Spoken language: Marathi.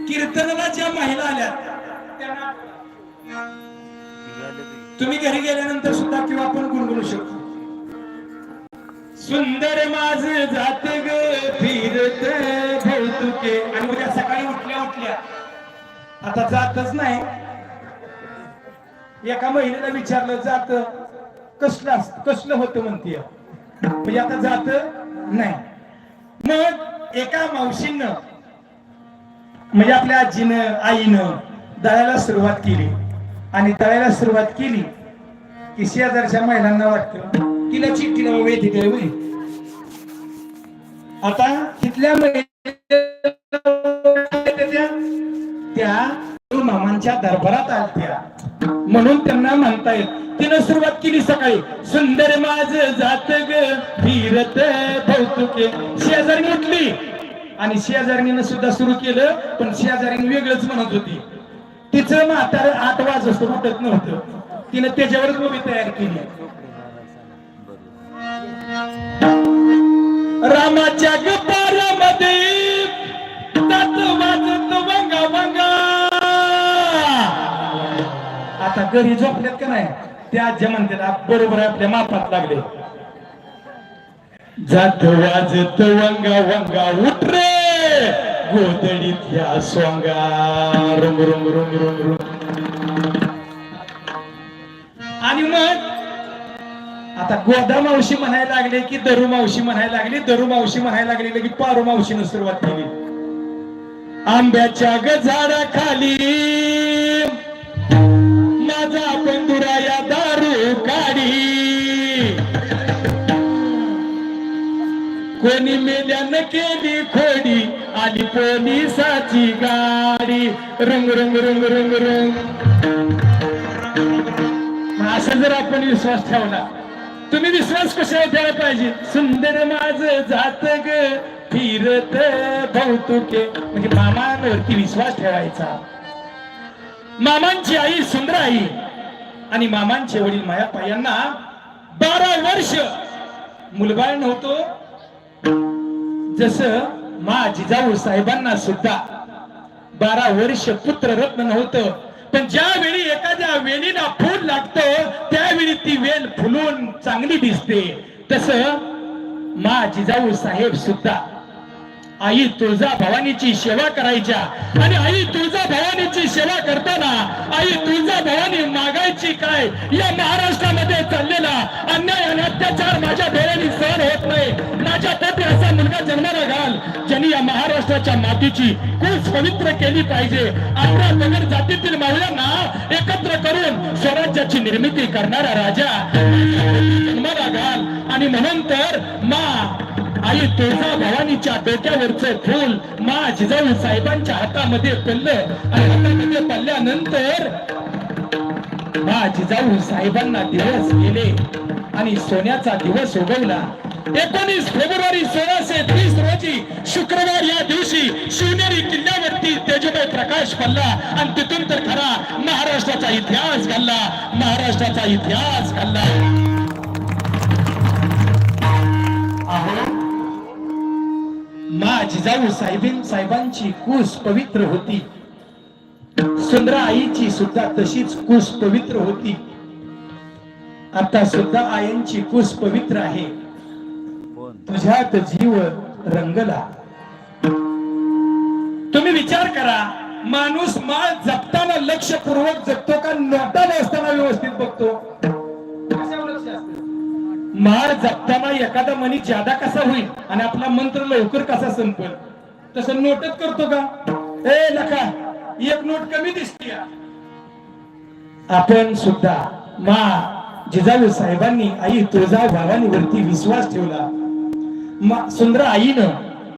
कीर्तनाच्या महिला आल्या, तुम्ही घरी गेल्यानंतर सुद्धा किंवा आपण गुणगुणू शकतो. सुंदर माझ जात ग फिरत भौतुके. आणि उद्या सकाळी उठल्या उठल्या आता जातच नाही. एका महिलेला विचारलं जात कसलं होतं म्हणते, म्हणजे आता जात नाही. मग एका मावशीनं म्हणजे आपल्या आजीनं आईनं दळायला सुरुवात केली. आणि दळायला सुरुवात केली की शेजारच्या महिलांना वाटतं तिला चिठ्ठीला वेळ होईल. आता तिथल्या त्या मामांच्या दरबारात आल्या म्हणून त्यांना म्हणतायत. तिनं सुरुवात केली सकाळी, सुंदर माझ जात ग फिरत भौतुके. शेजारी उठली आणि शेजारीनं सुद्धा सुरू केलं, पण शेजारीने वेगळंच म्हणत होती. तिचं म्हातारं 8 वाजता उठत नव्हतं, तिनं त्याच्यावरच उभी तयार केली. रामाच्या गपारामध्ये जात वाजत वंगा वंगा. आता घरी झोपल्यात का नाही, त्या आज्या म्हणतात बरोबर आपल्या मापात लागले. जात वाजत वंगा वंगा उठ रे गोदडीत या सोंगा. रुंग रुंग रुंग रुंग रुंग. आणि मग आता गोदा मावशी म्हणायला लागले की दरू मावशी म्हणायला लागली, दरू मावशी म्हणायला लागली की पारू मावशीनं सुरुवात केली. आंब्याच्या ग झाडाखाली माझा बंधुरा या दारू काढी. कोणी मेल्यानं केली खोडी आली पोलिसाची गाडी. रंग रंग रंग रंग रंग. असा जर आपण विश्वास ठेवला, तुम्ही विश्वास कशावर ठेवायला पाहिजे. सुंदर माझ जात ग फिरत भौतुके, म्हणजे मामांवरती विश्वास ठेवायचा. मामांची आई सुंदर आई आणि मामांचे वडील मायाप्पा यांना 12 वर्ष मुलबाळ नव्हतो. जसं मा जिजाऊ साहेबांना सुद्धा 12 वर्ष पुत्ररत्न नव्हतं. पण ज्यावेळी एखाद्या वेलीला फूल लागतं त्यावेळी ती वेल फुलून चांगली दिसते. तसं मा जिजाऊ साहेब सुद्धा आई तुळजा भवानीची सेवा करायच्या. आणि आई तुळजा भवानीची सेवा करताना आई तुळजा भवानी मागायची काय, या महाराष्ट्रामध्ये चाललेला अन्याय आणि अत्याचार माझ्या डोळ्यांनी सहन होत नाही. माझ्या पोटी असा मुलगा जन्माला घाल ज्यांनी या महाराष्ट्राच्या मातीची कूच पवित्र केली पाहिजे. 11 नगर जातीतील मावळ्यांना एकत्र करून स्वराज्याची निर्मिती करणारा राजा जन्माला घाल. आणि म्हणून तर मा आई तुळजा भवानीच्या डोक्यावरचं फूल मा जिजाऊ साहेबांच्या हातामध्ये पडलं. आणि हातामध्ये पडल्यानंतर मा जिजाऊ साहेबांना दिवस गेले आणि सोन्याचा दिवस उगवला. 19 फेब्रुवारी 1630 रोजी शुक्रवार या दिवशी शिवनेरी किल्ल्यावरती तेजोमय प्रकाश पडला. आणि तिथून तर खरा महाराष्ट्राचा इतिहास घडला, महाराष्ट्राचा इतिहास घडला. मा जिजाऊ साहेबांची कूस पवित्र होती. सुंदर आईची सुद्धा तशीच कूस पवित्र होती. आता सुद्धा आईंची कूस पवित्र आहे. तुझ्यात जीव रंगला. तुम्ही विचार करा, माणूस माळ जपताना लक्षपूर्वक जपतो का नोटाला असताना व्यवस्थित बघतो? माळ जपताना एखादा मनी ज्यादा कसा होईल आणि आपला मंत्र लवकर कसा संपेल तसं नोटच करतो का? ए नका, एक नोट कमी दिसते. आपण सुद्धा मा जिजाऊ साहेबांनी आई तुळजा भवानीवरती विश्वास ठेवला. सुंदर आईनं